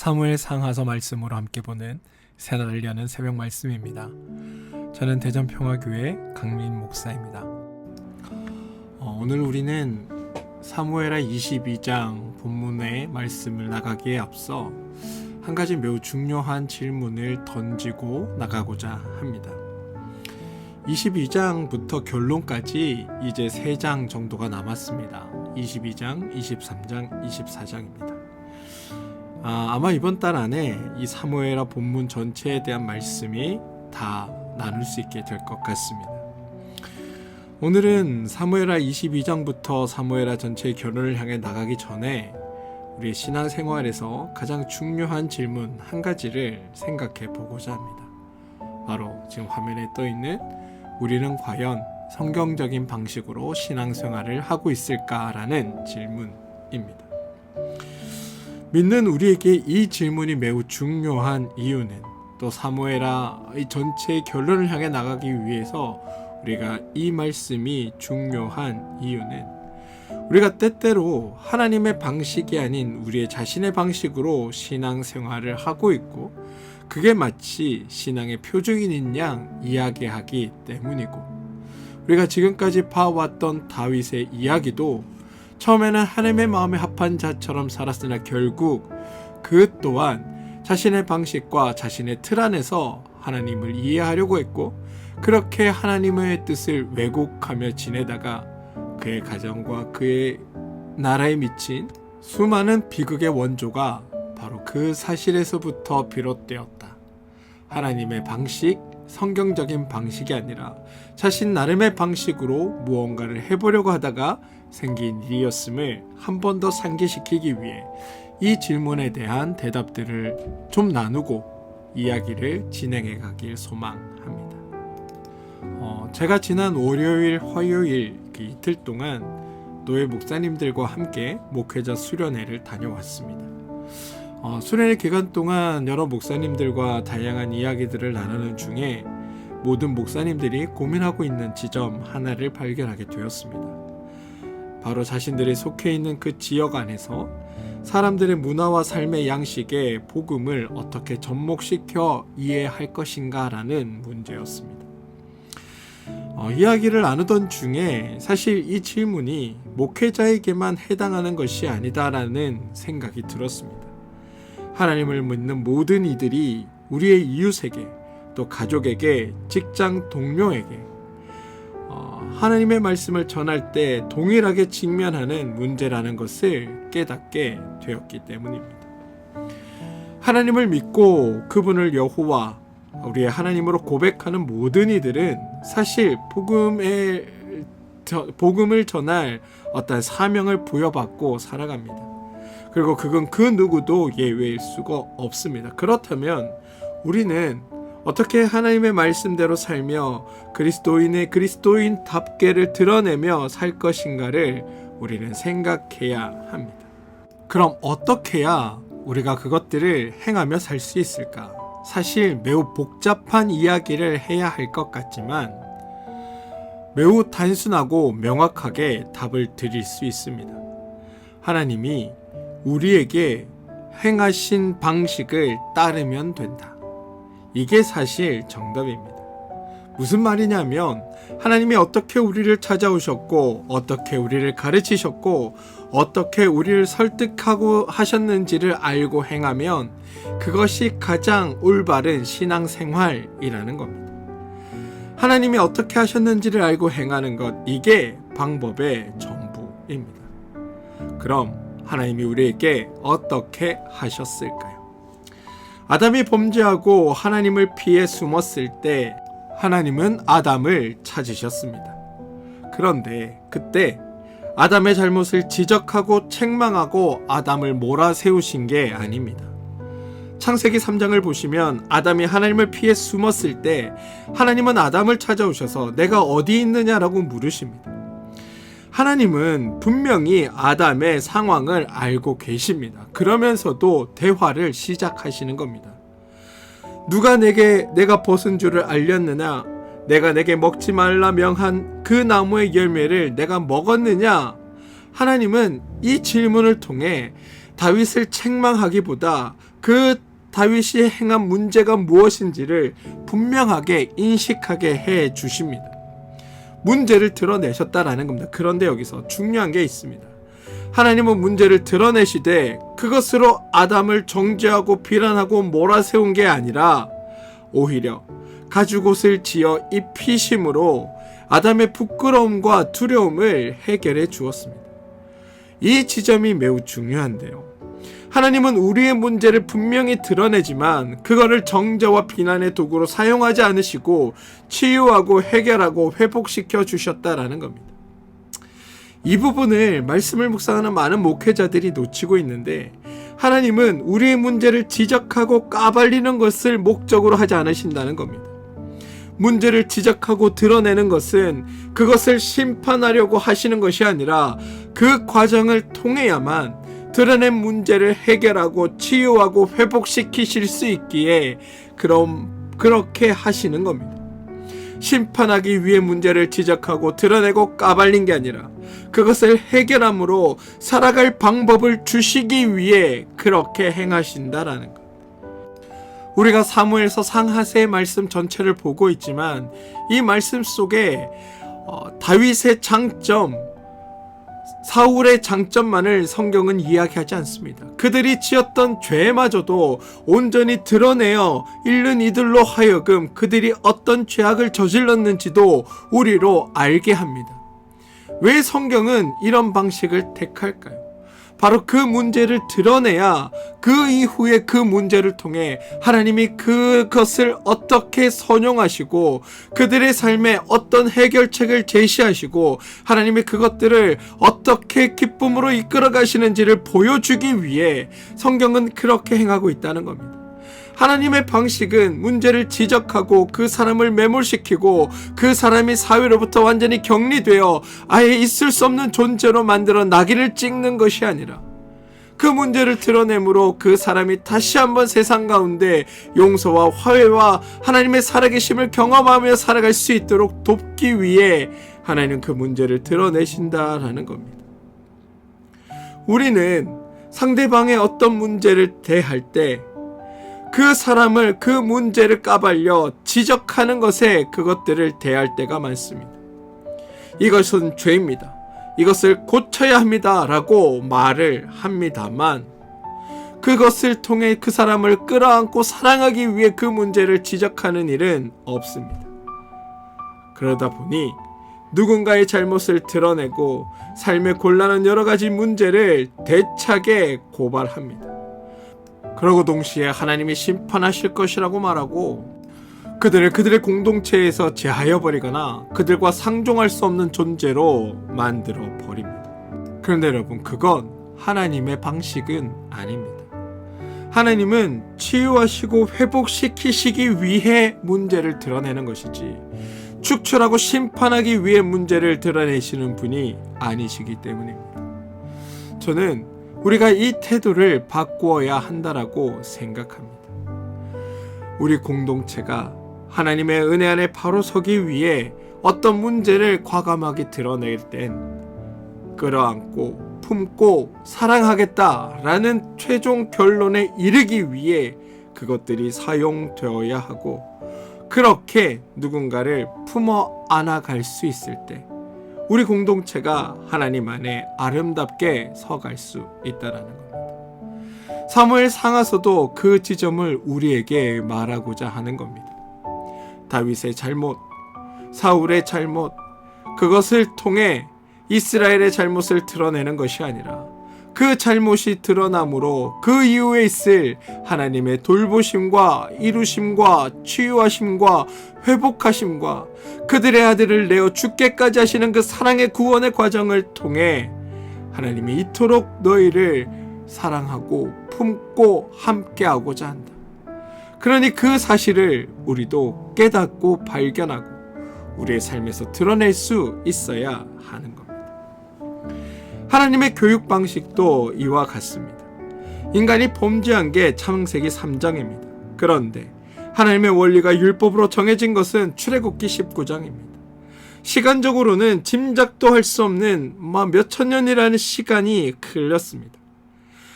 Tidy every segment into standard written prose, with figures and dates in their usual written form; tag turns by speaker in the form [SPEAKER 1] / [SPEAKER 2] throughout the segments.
[SPEAKER 1] 사무엘 상하서 말씀으로 함께 보는 새날을 여는 새벽 말씀입니다. 저는 대전평화교회 강민 목사입니다. 오늘 우리는 사무엘하 22장 본문의 말씀을 나가기에 앞서 한 가지 매우 중요한 질문을 던지고 나가고자 합니다. 22장부터 결론까지 이제 3장 정도가 남았습니다. 22장, 23장, 24장입니다. 아마 이번 달 안에 이 사무엘하 본문 전체에 대한 말씀이 다 나눌 수 있게 될 것 같습니다. 오늘은 사무엘하 22장부터 사무엘하 전체의 결론을 향해 나가기 전에 우리의 신앙생활에서 가장 중요한 질문 한 가지를 생각해 보고자 합니다. 바로 지금 화면에 떠 있는 우리는 과연 성경적인 방식으로 신앙생활을 하고 있을까라는 질문입니다. 믿는 우리에게 이 질문이 매우 중요한 이유는 또 사무엘하 이 전체의 결론을 향해 나가기 위해서 우리가 이 말씀이 중요한 이유는 우리가 때때로 하나님의 방식이 아닌 우리의 자신의 방식으로 신앙생활을 하고 있고 그게 마치 신앙의 표준인 양 이야기하기 때문이고 우리가 지금까지 봐왔던 다윗의 이야기도 처음에는 하나님의 마음에 합한 자처럼 살았으나 결국 그 또한 자신의 방식과 자신의 틀 안에서 하나님을 이해하려고 했고 그렇게 하나님의 뜻을 왜곡하며 지내다가 그의 가정과 그의 나라에 미친 수많은 비극의 원조가 바로 그 사실에서부터 비롯되었다. 하나님의 방식, 성경적인 방식이 아니라 자신 나름의 방식으로 무언가를 해보려고 하다가 생긴 일이었음을 한 번 더 상기시키기 위해 이 질문에 대한 대답들을 좀 나누고 이야기를 진행해 가길 소망합니다. 제가 지난 월요일, 화요일 그 이틀 동안 노예 목사님들과 함께 목회자 수련회를 다녀왔습니다. 수련회 기간 동안 여러 목사님들과 다양한 이야기들을 나누는 중에 모든 목사님들이 고민하고 있는 지점 하나를 발견하게 되었습니다. 바로 자신들이 속해 있는 그 지역 안에서 사람들의 문화와 삶의 양식에 복음을 어떻게 접목시켜 이해할 것인가라는 문제였습니다. 이야기를 나누던 중에 사실 이 질문이 목회자에게만 해당하는 것이 아니다라는 생각이 들었습니다. 하나님을 믿는 모든 이들이 우리의 이웃에게 또 가족에게 직장 동료에게 하나님의 말씀을 전할 때 동일하게 직면하는 문제라는 것을 깨닫게 되었기 때문입니다. 하나님을 믿고 그분을 여호와 우리의 하나님으로 고백하는 모든 이들은 사실 복음을 전할 어떤 사명을 부여받고 살아갑니다. 그리고 그건 그 누구도 예외일 수가 없습니다. 그렇다면 우리는 어떻게 하나님의 말씀대로 살며 그리스도인의 그리스도인답게를 드러내며 살 것인가를 우리는 생각해야 합니다. 그럼 어떻게 해야 우리가 그것들을 행하며 살 수 있을까? 사실 매우 복잡한 이야기를 해야 할 것 같지만 매우 단순하고 명확하게 답을 드릴 수 있습니다. 하나님이 우리에게 행하신 방식을 따르면 된다. 이게 사실 정답입니다. 무슨 말이냐면 하나님이 어떻게 우리를 찾아오셨고 어떻게 우리를 가르치셨고 어떻게 우리를 설득하고 하셨는지를 알고 행하면 그것이 가장 올바른 신앙생활이라는 겁니다. 하나님이 어떻게 하셨는지를 알고 행하는 것, 이게 방법의 전부입니다. 그럼 하나님이 우리에게 어떻게 하셨을까요? 아담이 범죄하고 하나님을 피해 숨었을 때 하나님은 아담을 찾으셨습니다. 그런데 그때 아담의 잘못을 지적하고 책망하고 아담을 몰아세우신 게 아닙니다. 창세기 3장을 보시면 아담이 하나님을 피해 숨었을 때 하나님은 아담을 찾아오셔서 내가 어디 있느냐라고 물으십니다. 하나님은 분명히 아담의 상황을 알고 계십니다. 그러면서도 대화를 시작하시는 겁니다. 누가 내가 벗은 줄을 알렸느냐? 내가 내게 먹지 말라 명한 그 나무의 열매를 내가 먹었느냐? 하나님은 이 질문을 통해 다윗을 책망하기보다 그 다윗이 행한 문제가 무엇인지를 분명하게 인식하게 해 주십니다. 문제를 드러내셨다라는 겁니다. 그런데 여기서 중요한 게 있습니다. 하나님은 문제를 드러내시되 그것으로 아담을 정죄하고 비난하고 몰아세운 게 아니라 오히려 가죽옷을 지어 입히심으로 아담의 부끄러움과 두려움을 해결해 주었습니다. 이 지점이 매우 중요한데요. 하나님은 우리의 문제를 분명히 드러내지만 그거를 정죄와 비난의 도구로 사용하지 않으시고 치유하고 해결하고 회복시켜 주셨다라는 겁니다. 이 부분을 말씀을 묵상하는 많은 목회자들이 놓치고 있는데, 하나님은 우리의 문제를 지적하고 까발리는 것을 목적으로 하지 않으신다는 겁니다. 문제를 지적하고 드러내는 것은 그것을 심판하려고 하시는 것이 아니라 그 과정을 통해야만 드러낸 문제를 해결하고 치유하고 회복시키실 수 있기에 그렇게 하시는 겁니다. 심판하기 위해 문제를 지적하고 드러내고 까발린 게 아니라 그것을 해결함으로 살아갈 방법을 주시기 위해 그렇게 행하신다라는 것. 우리가 사무엘서 상하세의 말씀 전체를 보고 있지만 이 말씀 속에 다윗의 장점, 사울의 장점만을 성경은 이야기하지 않습니다. 그들이 지었던 죄마저도 온전히 드러내어 읽는 이들로 하여금 그들이 어떤 죄악을 저질렀는지도 우리로 알게 합니다. 왜 성경은 이런 방식을 택할까요? 바로 그 문제를 드러내야 그 이후에 그 문제를 통해 하나님이 그것을 어떻게 선용하시고 그들의 삶에 어떤 해결책을 제시하시고 하나님이 그것들을 어떻게 기쁨으로 이끌어 가시는지를 보여주기 위해 성경은 그렇게 행하고 있다는 겁니다. 하나님의 방식은 문제를 지적하고 그 사람을 매몰시키고 그 사람이 사회로부터 완전히 격리되어 아예 있을 수 없는 존재로 만들어 낙인을 찍는 것이 아니라 그 문제를 드러내므로 그 사람이 다시 한번 세상 가운데 용서와 화해와 하나님의 살아계심을 경험하며 살아갈 수 있도록 돕기 위해 하나님은 그 문제를 드러내신다라는 겁니다. 우리는 상대방의 어떤 문제를 대할 때 그 사람을 그 문제를 까발려 지적하는 것에 그것들을 대할 때가 많습니다. 이것은 죄입니다. 이것을 고쳐야 합니다. 라고 말을 합니다만 그것을 통해 그 사람을 끌어안고 사랑하기 위해 그 문제를 지적하는 일은 없습니다. 그러다 보니 누군가의 잘못을 드러내고 삶에 곤란한 여러 가지 문제를 대차게 고발합니다. 그러고 동시에 하나님이 심판하실 것이라고 말하고 그들의 공동체에서 제하여 버리거나 그들과 상종할 수 없는 존재로 만들어 버립니다. 그런데 여러분, 그건 하나님의 방식은 아닙니다. 하나님은 치유하시고 회복시키시기 위해 문제를 드러내는 것이지 축출하고 심판하기 위해 문제를 드러내시는 분이 아니시기 때문입니다. 저는 우리가 이 태도를 바꾸어야 한다라고 생각합니다. 우리 공동체가 하나님의 은혜 안에 바로 서기 위해 어떤 문제를 과감하게 드러낼 땐 끌어안고 품고 사랑하겠다라는 최종 결론에 이르기 위해 그것들이 사용되어야 하고 그렇게 누군가를 품어 안아갈 수 있을 때 우리 공동체가 하나님 안에 아름답게 서갈 수 있다라는 겁니다. 사무엘 상하서도 그 지점을 우리에게 말하고자 하는 겁니다. 다윗의 잘못, 사울의 잘못, 그것을 통해 이스라엘의 잘못을 드러내는 것이 아니라 그 잘못이 드러남으로 그 이후에 있을 하나님의 돌보심과 이루심과 치유하심과 회복하심과 그들의 아들을 내어 죽게까지 하시는 그 사랑의 구원의 과정을 통해 하나님이 이토록 너희를 사랑하고 품고 함께하고자 한다. 그러니 그 사실을 우리도 깨닫고 발견하고 우리의 삶에서 드러낼 수 있어야 하는 겁니다. 하나님의 교육 방식도 이와 같습니다. 인간이 범죄한 게 창세기 3장입니다. 그런데 하나님의 원리가 율법으로 정해진 것은 출애굽기 19장입니다. 시간적으로는 짐작도 할 수 없는 몇천 년이라는 시간이 흘렀습니다.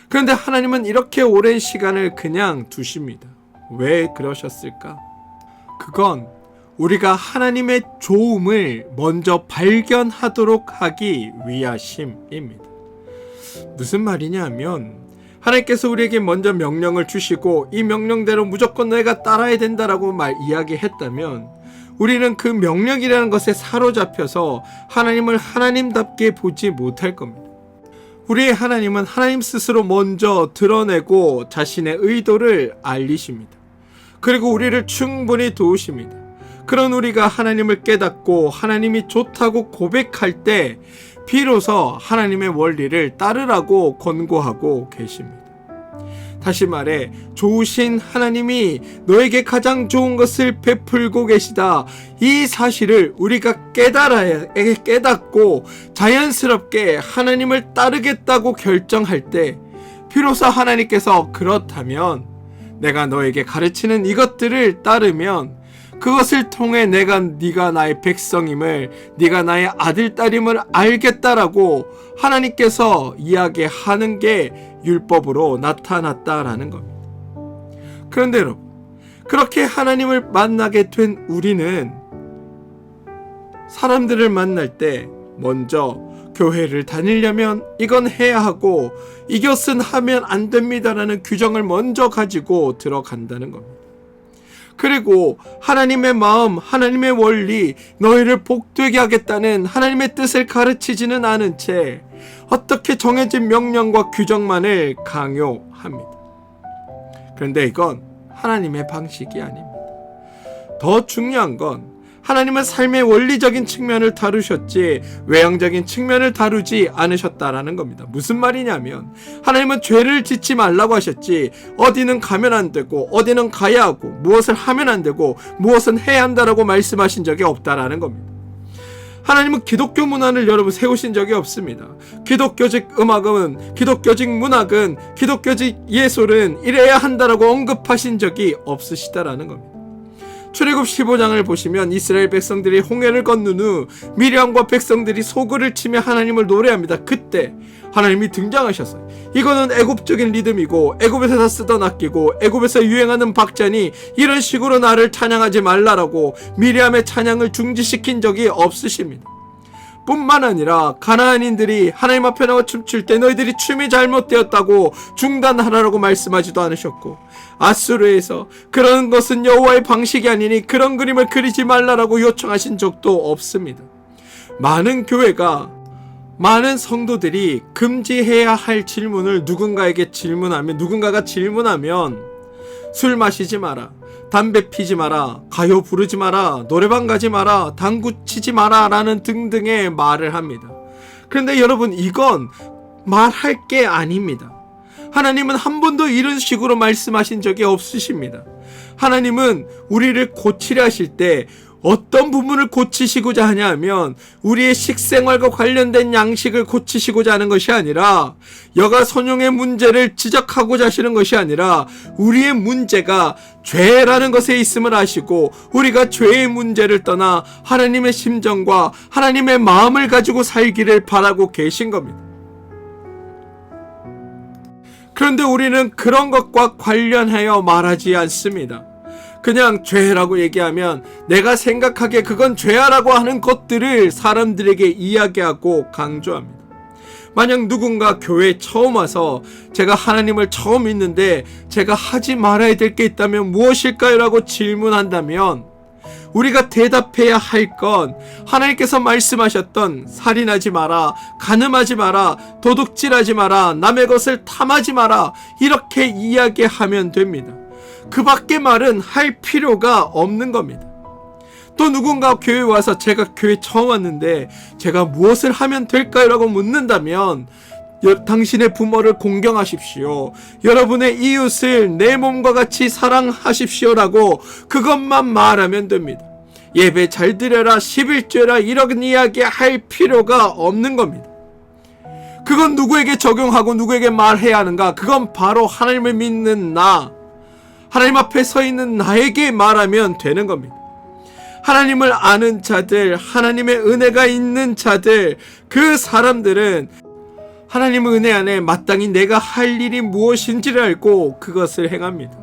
[SPEAKER 1] 그런데 하나님은 이렇게 오랜 시간을 그냥 두십니다. 왜 그러셨을까? 그건 우리가 하나님의 좋음을 먼저 발견하도록 하기 위하심입니다. 무슨 말이냐면 하나님께서 우리에게 먼저 명령을 주시고 이 명령대로 무조건 너희가 따라야 된다라고 이야기했다면 우리는 그 명령이라는 것에 사로잡혀서 하나님을 하나님답게 보지 못할 겁니다. 우리의 하나님은 하나님 스스로 먼저 드러내고 자신의 의도를 알리십니다. 그리고 우리를 충분히 도우십니다. 그런 우리가 하나님을 깨닫고 하나님이 좋다고 고백할 때 비로소 하나님의 원리를 따르라고 권고하고 계십니다. 다시 말해 좋으신 하나님이 너에게 가장 좋은 것을 베풀고 계시다. 이 사실을 우리가 깨닫고 자연스럽게 하나님을 따르겠다고 결정할 때 비로소 하나님께서 그렇다면 내가 너에게 가르치는 이것들을 따르면 그것을 통해 네가 나의 백성임을, 네가 나의 아들, 딸임을 알겠다라고 하나님께서 이야기하는 게 율법으로 나타났다라는 겁니다. 그런데 여러분, 그렇게 하나님을 만나게 된 우리는 사람들을 만날 때 먼저 교회를 다니려면 이건 해야 하고 이것은 하면 안 됩니다라는 규정을 먼저 가지고 들어간다는 겁니다. 그리고 하나님의 마음, 하나님의 원리, 너희를 복되게 하겠다는 하나님의 뜻을 가르치지는 않은 채 어떻게 정해진 명령과 규정만을 강요합니다. 그런데 이건 하나님의 방식이 아닙니다. 더 중요한 건 하나님은 삶의 원리적인 측면을 다루셨지 외형적인 측면을 다루지 않으셨다라는 겁니다. 무슨 말이냐면 하나님은 죄를 짓지 말라고 하셨지 어디는 가면 안 되고 어디는 가야 하고 무엇을 하면 안 되고 무엇은 해야 한다라고 말씀하신 적이 없다라는 겁니다. 하나님은 기독교 문화를 여러분 세우신 적이 없습니다. 기독교적 음악은, 기독교적 문학은, 기독교적 예술은 이래야 한다라고 언급하신 적이 없으시다라는 겁니다. 출애굽 15장을 보시면 이스라엘 백성들이 홍해를 건넌 후 미리암과 백성들이 소글을 치며 하나님을 노래합니다. 그때 하나님이 등장하셨어요. 이거는 애굽적인 리듬이고 애굽에서 다 쓰던 악기고 애굽에서 유행하는 박자니 이런 식으로 나를 찬양하지 말라라고 미리암의 찬양을 중지시킨 적이 없으십니다. 뿐만 아니라 가나안인들이 하나님 앞에 나와 춤출 때 너희들이 춤이 잘못되었다고 중단하라고 말씀하지도 않으셨고 아수르에서 그런 것은 여호와의 방식이 아니니 그런 그림을 그리지 말라라고 요청하신 적도 없습니다. 많은 교회가 많은 성도들이 금지해야 할 질문을 누군가가 질문하면 술 마시지 마라, 담배 피지 마라, 가요 부르지 마라, 노래방 가지 마라, 당구 치지 마라 라는 등등의 말을 합니다. 그런데 여러분 이건 말할 게 아닙니다. 하나님은 한 번도 이런 식으로 말씀하신 적이 없으십니다. 하나님은 우리를 고치려 하실 때 어떤 부분을 고치시고자 하냐 하면 우리의 식생활과 관련된 양식을 고치시고자 하는 것이 아니라 여가 선용의 문제를 지적하고자 하시는 것이 아니라 우리의 문제가 죄라는 것에 있음을 아시고 우리가 죄의 문제를 떠나 하나님의 심정과 하나님의 마음을 가지고 살기를 바라고 계신 겁니다. 그런데 우리는 그런 것과 관련하여 말하지 않습니다. 그냥 죄라고 얘기하면 내가 생각하기에 그건 죄야라고 하는 것들을 사람들에게 이야기하고 강조합니다. 만약 누군가 교회에 처음 와서 제가 하나님을 처음 믿는데 제가 하지 말아야 될 게 있다면 무엇일까요? 라고 질문한다면 우리가 대답해야 할 건 하나님께서 말씀하셨던 살인하지 마라, 간음하지 마라, 도둑질하지 마라, 남의 것을 탐하지 마라 이렇게 이야기하면 됩니다. 그 밖의 말은 할 필요가 없는 겁니다. 또 누군가 교회에 와서 제가 교회 처음 왔는데 제가 무엇을 하면 될까요? 라고 묻는다면 당신의 부모를 공경하십시오. 여러분의 이웃을 내 몸과 같이 사랑하십시오 라고 그것만 말하면 됩니다. 예배 잘 드려라, 11조라 이런 이야기 할 필요가 없는 겁니다. 그건 누구에게 적용하고 누구에게 말해야 하는가? 그건 바로 하나님을 믿는 하나님 앞에 서 있는 나에게 말하면 되는 겁니다. 하나님을 아는 자들, 하나님의 은혜가 있는 자들, 그 사람들은 하나님의 은혜 안에 마땅히 내가 할 일이 무엇인지를 알고 그것을 행합니다.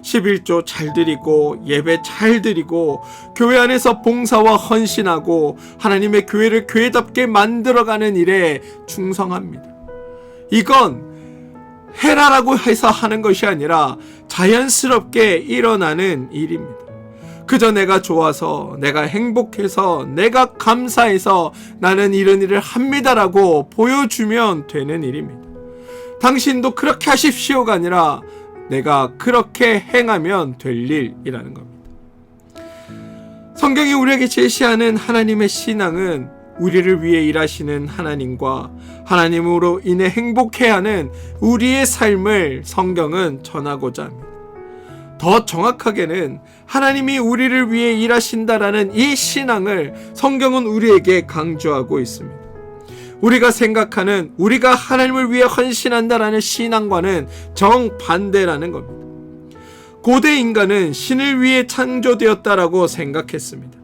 [SPEAKER 1] 11조 잘 드리고 예배 잘 드리고 교회 안에서 봉사와 헌신하고 하나님의 교회를 교회답게 만들어가는 일에 충성합니다. 이건 해라라고 해서 하는 것이 아니라 자연스럽게 일어나는 일입니다. 그저 내가 좋아서, 내가 행복해서, 내가 감사해서 나는 이런 일을 합니다라고 보여주면 되는 일입니다. 당신도 그렇게 하십시오가 아니라 내가 그렇게 행하면 될 일이라는 겁니다. 성경이 우리에게 제시하는 하나님의 신앙은 우리를 위해 일하시는 하나님과 하나님으로 인해 행복해야 하는 우리의 삶을 성경은 전하고자 합니다. 더 정확하게는 하나님이 우리를 위해 일하신다라는 이 신앙을 성경은 우리에게 강조하고 있습니다. 우리가 생각하는 우리가 하나님을 위해 헌신한다라는 신앙과는 정반대라는 겁니다. 고대 인간은 신을 위해 창조되었다라고 생각했습니다.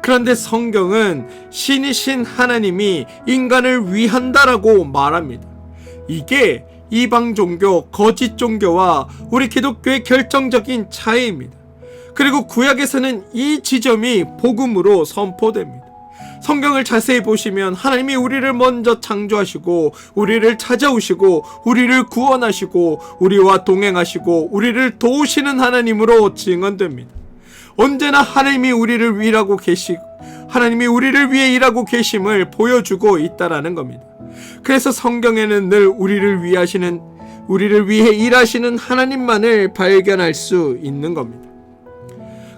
[SPEAKER 1] 그런데 성경은 신이신 하나님이 인간을 위한다라고 말합니다. 이게 이방 종교, 거짓 종교와 우리 기독교의 결정적인 차이입니다. 그리고 구약에서는 이 지점이 복음으로 선포됩니다. 성경을 자세히 보시면 하나님이 우리를 먼저 창조하시고 우리를 찾아오시고 우리를 구원하시고 우리와 동행하시고 우리를 도우시는 하나님으로 증언됩니다. 언제나 하나님이 우리를 위해 일하고 계심을 보여주고 있다라는 겁니다. 그래서 성경에는 늘 우리를 위해 일하시는 하나님만을 발견할 수 있는 겁니다.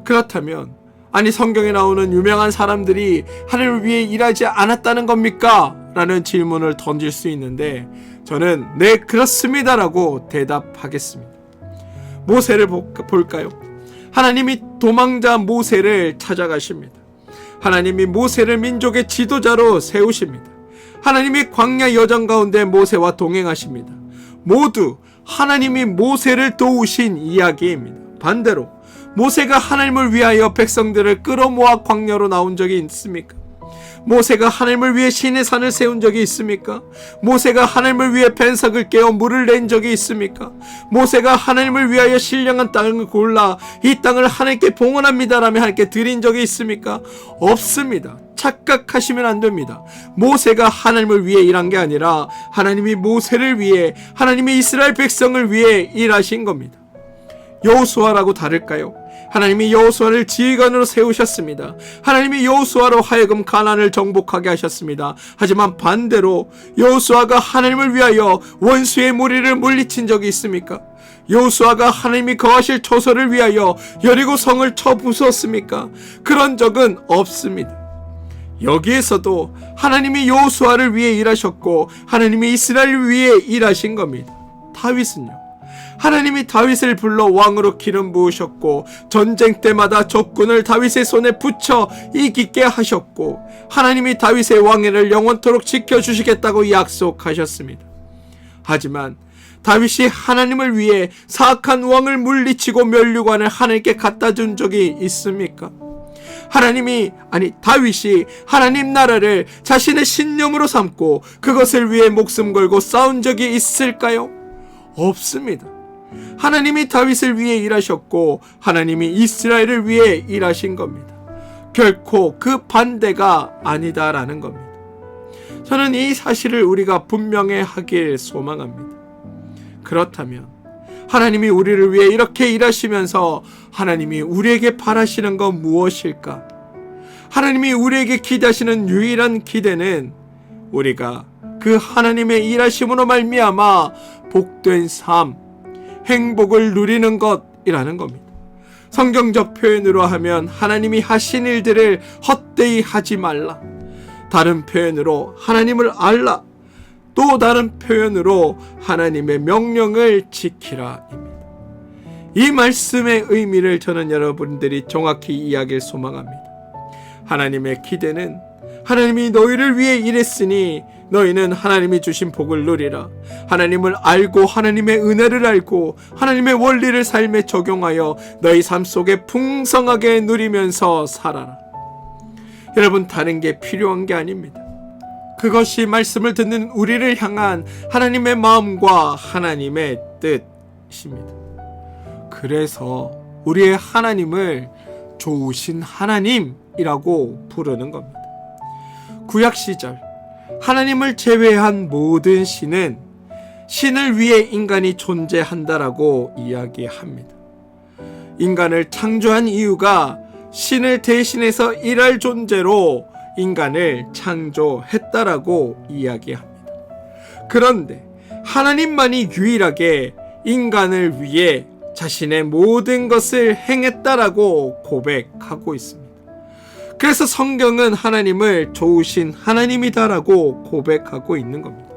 [SPEAKER 1] 그렇다면 아니 성경에 나오는 유명한 사람들이 하나님을 위해 일하지 않았다는 겁니까? 라는 질문을 던질 수 있는데 저는 네 그렇습니다라고 대답하겠습니다. 모세를 볼까요? 하나님이 도망자 모세를 찾아가십니다. 하나님이 모세를 민족의 지도자로 세우십니다. 하나님이 광야 여정 가운데 모세와 동행하십니다. 모두 하나님이 모세를 도우신 이야기입니다. 반대로 모세가 하나님을 위하여 백성들을 끌어모아 광야로 나온 적이 있습니까? 모세가 하나님을 위해 시내 산을 세운 적이 있습니까? 모세가 하나님을 위해 벤석을 깨어 물을 낸 적이 있습니까? 모세가 하나님을 위하여 신령한 땅을 골라 이 땅을 하나님께 봉헌합니다라며 하나님께 드린 적이 있습니까? 없습니다. 착각하시면 안 됩니다. 모세가 하나님을 위해 일한 게 아니라 하나님이 모세를 위해, 하나님이 이스라엘 백성을 위해 일하신 겁니다. 여호수아라고 다를까요? 하나님이 여호수아를 지휘관으로 세우셨습니다. 하나님이 여호수아로 하여금 가나안을 정복하게 하셨습니다. 하지만 반대로 여호수아가 하나님을 위하여 원수의 무리를 물리친 적이 있습니까? 여호수아가 하나님이 거하실 초소를 위하여 여리고 성을 쳐 부수었습니까? 그런 적은 없습니다. 여기에서도 하나님이 여호수아를 위해 일하셨고 하나님이 이스라엘을 위해 일하신 겁니다. 다윗은요? 하나님이 다윗을 불러 왕으로 기름 부으셨고 전쟁 때마다 적군을 다윗의 손에 붙여 이기게 하셨고 하나님이 다윗의 왕위를 영원토록 지켜주시겠다고 약속하셨습니다. 하지만 다윗이 하나님을 위해 사악한 왕을 물리치고 면류관을 하나님께 갖다 준 적이 있습니까? 다윗이 하나님 나라를 자신의 신념으로 삼고 그것을 위해 목숨 걸고 싸운 적이 있을까요? 없습니다. 하나님이 다윗을 위해 일하셨고 하나님이 이스라엘을 위해 일하신 겁니다. 결코 그 반대가 아니다라는 겁니다. 저는 이 사실을 우리가 분명히 하길 소망합니다. 그렇다면 하나님이 우리를 위해 이렇게 일하시면서 하나님이 우리에게 바라시는 건 무엇일까? 하나님이 우리에게 기대하시는 유일한 기대는 우리가 그 하나님의 일하심으로 말미암아 복된 삶, 행복을 누리는 것이라는 겁니다. 성경적 표현으로 하면 하나님이 하신 일들을 헛되이 하지 말라. 다른 표현으로 하나님을 알라. 또 다른 표현으로 하나님의 명령을 지키라입니다. 이 말씀의 의미를 저는 여러분들이 정확히 이해하길 소망합니다. 하나님의 기대는 하나님이 너희를 위해 일했으니 너희는 하나님이 주신 복을 누리라. 하나님을 알고 하나님의 은혜를 알고 하나님의 원리를 삶에 적용하여 너희 삶 속에 풍성하게 누리면서 살아라. 여러분, 다른 게 필요한 게 아닙니다. 그것이 말씀을 듣는 우리를 향한 하나님의 마음과 하나님의 뜻입니다. 그래서 우리의 하나님을 좋으신 하나님이라고 부르는 겁니다. 구약 시절 하나님을 제외한 모든 신은 신을 위해 인간이 존재한다라고 이야기합니다. 인간을 창조한 이유가 신을 대신해서 일할 존재로 인간을 창조했다라고 이야기합니다. 그런데 하나님만이 유일하게 인간을 위해 자신의 모든 것을 행했다라고 고백하고 있습니다. 그래서 성경은 하나님을 좋으신 하나님이다라고 고백하고 있는 겁니다.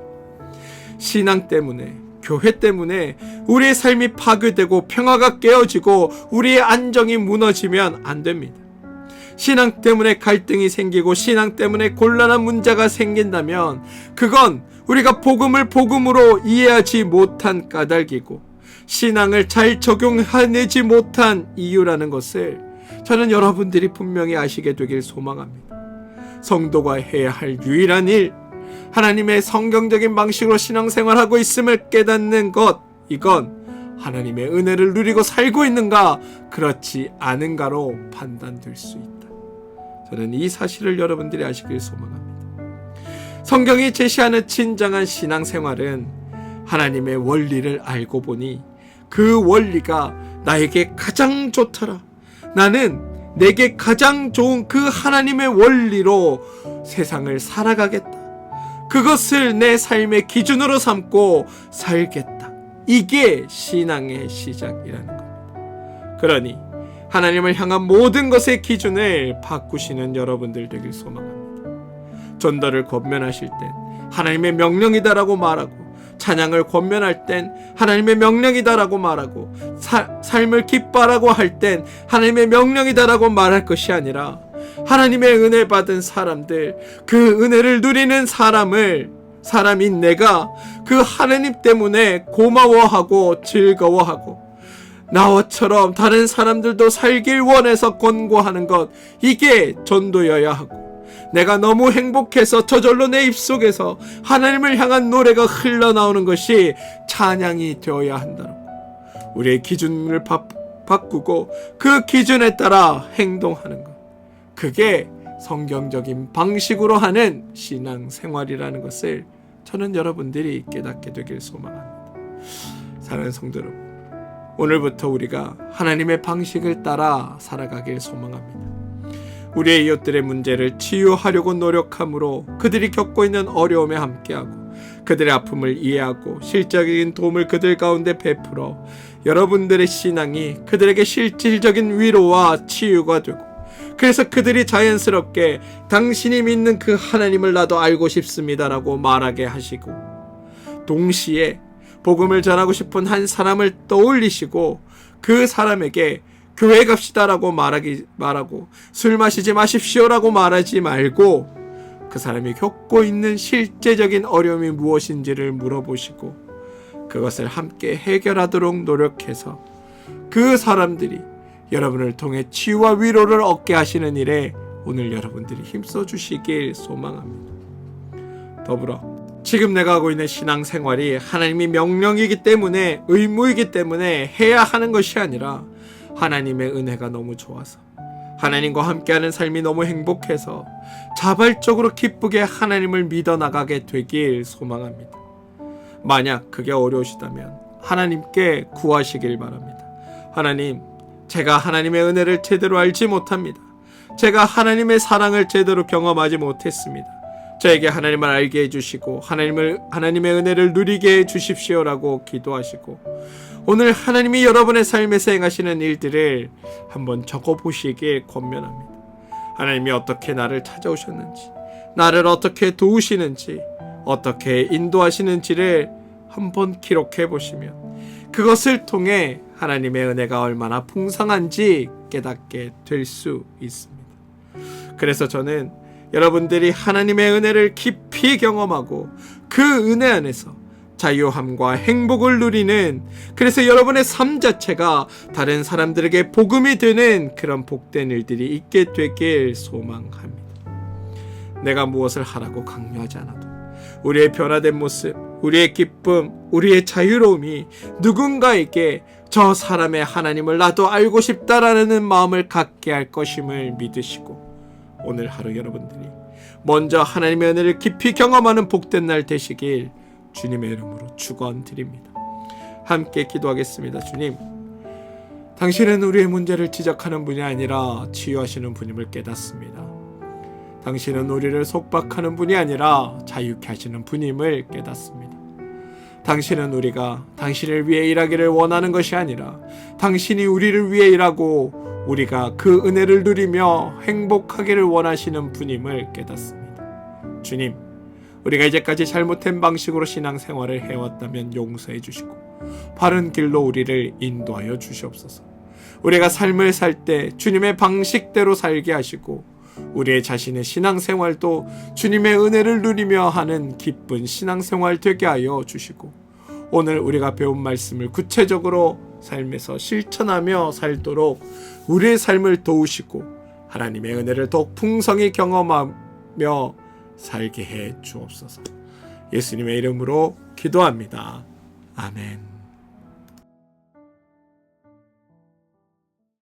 [SPEAKER 1] 신앙 때문에, 교회 때문에 우리의 삶이 파괴되고 평화가 깨어지고 우리의 안정이 무너지면 안 됩니다. 신앙 때문에 갈등이 생기고 신앙 때문에 곤란한 문제가 생긴다면 그건 우리가 복음을 복음으로 이해하지 못한 까닭이고 신앙을 잘 적용해내지 못한 이유라는 것을 저는 여러분들이 분명히 아시게 되길 소망합니다. 성도가 해야 할 유일한 일, 하나님의 성경적인 방식으로 신앙생활하고 있음을 깨닫는 것, 이건 하나님의 은혜를 누리고 살고 있는가, 그렇지 않은가로 판단될 수 있다. 저는 이 사실을 여러분들이 아시길 소망합니다. 성경이 제시하는 진정한 신앙생활은 하나님의 원리를 알고 보니 그 원리가 나에게 가장 좋더라. 나는 내게 가장 좋은 그 하나님의 원리로 세상을 살아가겠다. 그것을 내 삶의 기준으로 삼고 살겠다. 이게 신앙의 시작이라는 겁니다. 그러니 하나님을 향한 모든 것의 기준을 바꾸시는 여러분들 되길 소망합니다. 전도를 권면하실 땐 하나님의 명령이다라고 말하고, 찬양을 권면할 땐 하나님의 명령이다라고 말하고, 삶을 기뻐하라고 할 땐 하나님의 명령이다라고 말할 것이 아니라 하나님의 은혜 받은 사람들, 그 은혜를 누리는 사람인 내가 그 하나님 때문에 고마워하고 즐거워하고 나처럼 다른 사람들도 살길 원해서 권고하는 것, 이게 전도여야 하고, 내가 너무 행복해서 저절로 내 입속에서 하나님을 향한 노래가 흘러나오는 것이 찬양이 되어야 한다고, 우리의 기준을 바꾸고 그 기준에 따라 행동하는 것, 그게 성경적인 방식으로 하는 신앙생활이라는 것을 저는 여러분들이 깨닫게 되길 소망합니다. 사랑하는 성도 여러분, 오늘부터 우리가 하나님의 방식을 따라 살아가길 소망합니다. 우리의 이웃들의 문제를 치유하려고 노력함으로 그들이 겪고 있는 어려움에 함께하고 그들의 아픔을 이해하고 실질적인 도움을 그들 가운데 베풀어 여러분들의 신앙이 그들에게 실질적인 위로와 치유가 되고, 그래서 그들이 자연스럽게 당신이 믿는 그 하나님을 나도 알고 싶습니다라고 말하게 하시고, 동시에 복음을 전하고 싶은 한 사람을 떠올리시고 그 사람에게 교회 갑시다라고 말하고 술 마시지 마십시오라고 말하지 말고 그 사람이 겪고 있는 실제적인 어려움이 무엇인지를 물어보시고 그것을 함께 해결하도록 노력해서 그 사람들이 여러분을 통해 치유와 위로를 얻게 하시는 일에 오늘 여러분들이 힘써 주시길 소망합니다. 더불어 지금 내가 하고 있는 신앙생활이 하나님이 명령이기 때문에, 의무이기 때문에 해야 하는 것이 아니라 하나님의 은혜가 너무 좋아서, 하나님과 함께하는 삶이 너무 행복해서 자발적으로 기쁘게 하나님을 믿어나가게 되길 소망합니다. 만약 그게 어려우시다면 하나님께 구하시길 바랍니다. 하나님, 제가 하나님의 은혜를 제대로 알지 못합니다. 제가 하나님의 사랑을 제대로 경험하지 못했습니다. 저에게 하나님을 알게 해주시고 하나님의 은혜를 누리게 해주십시오라고 기도하시고, 오늘 하나님이 여러분의 삶에서 행하시는 일들을 한번 적어보시길 권면합니다. 하나님이 어떻게 나를 찾아오셨는지, 나를 어떻게 도우시는지, 어떻게 인도하시는지를 한번 기록해 보시면 그것을 통해 하나님의 은혜가 얼마나 풍성한지 깨닫게 될 수 있습니다. 그래서 저는 여러분들이 하나님의 은혜를 깊이 경험하고 그 은혜 안에서 자유함과 행복을 누리는, 그래서 여러분의 삶 자체가 다른 사람들에게 복음이 되는 그런 복된 일들이 있게 되길 소망합니다. 내가 무엇을 하라고 강요하지 않아도 우리의 변화된 모습, 우리의 기쁨, 우리의 자유로움이 누군가에게 저 사람의 하나님을 나도 알고 싶다라는 마음을 갖게 할 것임을 믿으시고, 오늘 하루 여러분들이 먼저 하나님의 은혜를 깊이 경험하는 복된 날 되시길 주님의 이름으로 축원드립니다. 함께 기도하겠습니다. 주님, 당신은 우리의 문제를 지적하는 분이 아니라 치유하시는 분임을 깨닫습니다. 당신은 우리를 속박하는 분이 아니라 자유케 하시는 분임을 깨닫습니다. 당신은 우리가 당신을 위해 일하기를 원하는 것이 아니라 당신이 우리를 위해 일하고 우리가 그 은혜를 누리며 행복하기를 원하시는 분임을 깨닫습니다. 주님, 우리가 이제까지 잘못된 방식으로 신앙생활을 해왔다면 용서해 주시고 바른 길로 우리를 인도하여 주시옵소서. 우리가 삶을 살 때 주님의 방식대로 살게 하시고 우리의 자신의 신앙생활도 주님의 은혜를 누리며 하는 기쁜 신앙생활 되게 하여 주시고, 오늘 우리가 배운 말씀을 구체적으로 삶에서 실천하며 살도록 우리의 삶을 도우시고 하나님의 은혜를 더욱 풍성히 경험하며 살게 해 주옵소서. 예수님의 이름으로 기도합니다. 아멘.